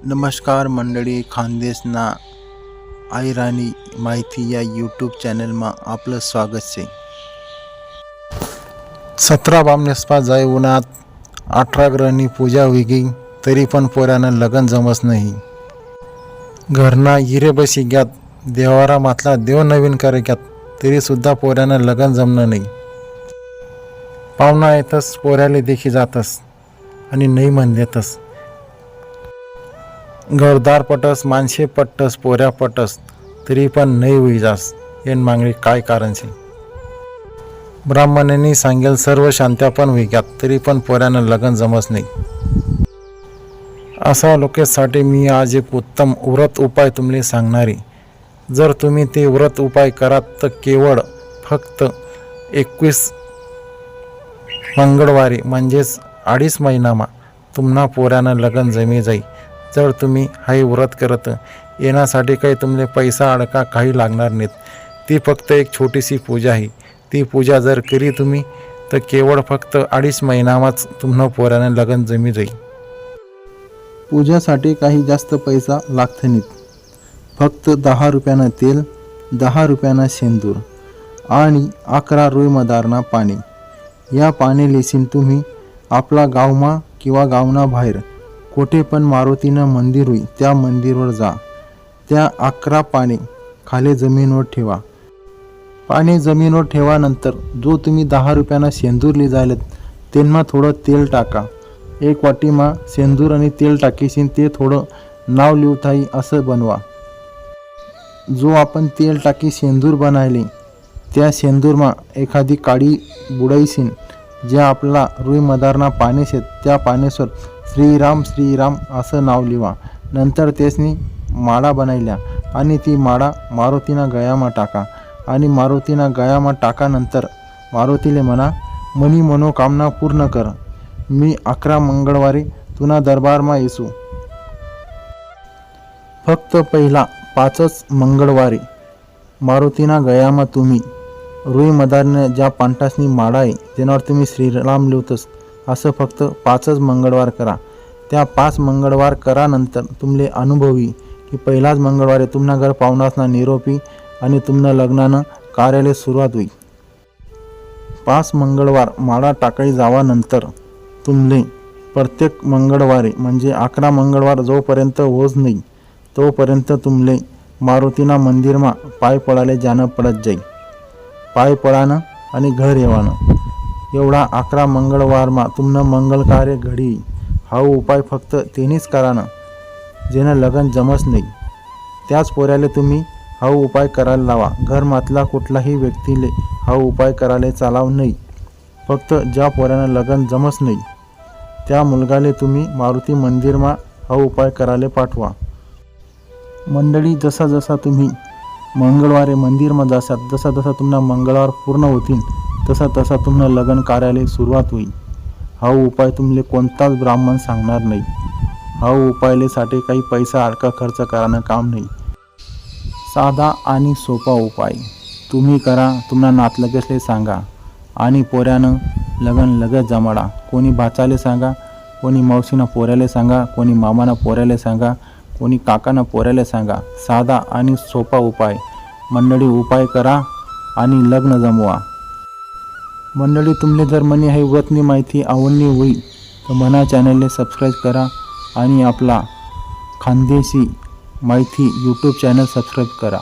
नमस्कार मंडळी, खानदेशना आयरानी माहिती या यूट्यूब चॅनलમાં आपलं स्वागत છે। 17 बामनेसपा जाय उन्हात 18 ग्रहनी पूजा होई गई तरी पण पोरानं लगन जमस नाही। घरना हिरे बसी ग्यात देवारा मातला देव नवीन करे ग्यात तरी सुद्धा पोरानं लगन जमणं नाही। पाहुणा येतस पोऱ्याले देखी जातस आणि नाही म्हण देतस। घरदार पटस माणसे पटस पोऱ्या पटस तरी पण नाही होई जास येन मागणी काय कारण छे। ब्राह्मणांनी सांगेल सर्व शांत्या पण होई ग्यात तरी पण पोऱ्यानं लगन जमस नाही। असा लोकेसाठी मी आज एक उत्तम व्रत उपाय तुम्हाला सांगणारी। जर तुम्ही ते व्रत उपाय करात तर केवळ फक्त 21 मंगळवारी म्हणजेच 2.5 महिनामा तुम्हाला पोऱ्यानं लगन जमी जाई। जर तुम्ही हाई व्रत करत येण्यासाठी काही तुम्हाला पैसा अडका काही लागणार नाहीत। ती फक्त एक छोटीशी पूजा आहे। ती पूजा जर करी तुम्ही तर केवळ फक्त 2.5 महिनामाच तुम्हाला पोऱ्यानं लगन जमी जाई। पूजासाठी काही जास्त पैसा लागत नाहीत। फक्त 10 रुपयानं तेल, 10 रुपयानं शेंदूर आणि 11 रुई मदारना पाणी। या पाणी लेसीन तुम्ही आपला गावमा किंवा गावना बाहेर कोठे पण मारुतीनं मंदिर होई त्या मंदिरवर जा। त्या 11 पाणी खाली जमीनवर ठेवा। पाणी जमीनवर ठेवानंतर जो तुम्ही 10 रुपयानं शेंदूर ली जायलेत त्यांना थोडं तेल टाका। एक वाटीमा शेंदूर आणि तेल टाकीशीन ते थोडं नाव लिहताई असं बनवा। जो आपण तेल टाकी शेंदूर बनायले त्या शेंदूरमा एखादी काडी बुडाईशीन ज्या आपला रुई मदारना पाणी शेत त्या पाण्यासवर श्रीराम श्रीराम असं नाव लिहा। नंतर त्यासनी माळा बनायल्या आणि ती माळा मारुतीना गयामा टाका आणि मारुतीना गयामा टाकानंतर मारुतीले म्हणा मनी मनोकामना पूर्ण कर। मी 11 मंगळवारी तुना दरबारमा येसू। फक्त पहिला 5च मंगळवारी मारुतीना गयामा तुम्ही रुई मदारने ज्या पांटासनी माळा आहे ज्यावर तुम्ही श्रीराम लिहतस असं फक्त 5च मंगळवार करा। त्या 5 मंगळवार करानंतर तुमले अनुभवी की पहिलाच मंगळवारी तुमना घर पाहुणासना निरोपी आणि तुमना लग्नानं कार्याला सुरुवात होईल। 5 मंगळवार माळा टाकाई जावानंतर तुमले प्रत्येक मंगळवारी म्हणजे 11 मंगळवार जोपर्यंत होज नाही तोपर्यंत तुमले मारुतीना मंदिरमा पाय पडाले जाणं पडत जाईल। पाय पडानं आणि घर येवानं एवढा 11 मंगळवारमा तुमनं मंगल कार्य घडी। हा उपाय फक्त तेनीच करानं जेनं लगन जमस नाही। त्याच पोऱ्याले तुम्ही हा उपाय करायला लावा। घर मातला कुठलाही व्यक्तीले हा उपाय करायला चालाव नाही। फक्त ज्या पोऱ्यानं लगन जमस नाही त्या मुलगाले तुम्ही मारुती मंदिरमा हा उपाय करायला पाठवा। मंडळी जसा जसा तुम्ही मंगळवारी मंदिरमा जासात जसा जसा तुम्हाला मंगळवार पूर्ण होतील तसा तसा तुम्हाला लगन कार्याला सुरुवात होईल। हा उपाय तुमले कोणताच ब्राह्मण सांगणार नाही। हा उपायलेसाठी काही पैसा अडका खर्च करानं काम नाही। साधा आणि सोपा उपाय तुम्ही करा। तुम्हाला नातलगेसले सांगा आणि पोऱ्यानं लगन लगत जमाडा। कोणी भाचाले सांगा, कोणी मावशीना पोऱ्याले सांगा, कोणी मामाना पोऱ्याले सांगा, कोणी काकाना पोऱ्याले सांगा। साधा आणि सोपा उपाय मंडळी उपाय करा आणि लग्न जमवा। मंडळी तुमले जर मनी हे व्रतनी माहिती आवडली होई तर मना चॅनलले सबस्क्राईब करा आणि आपला खानदेशी माहिती यूट्यूब चॅनल सबस्क्राईब करा।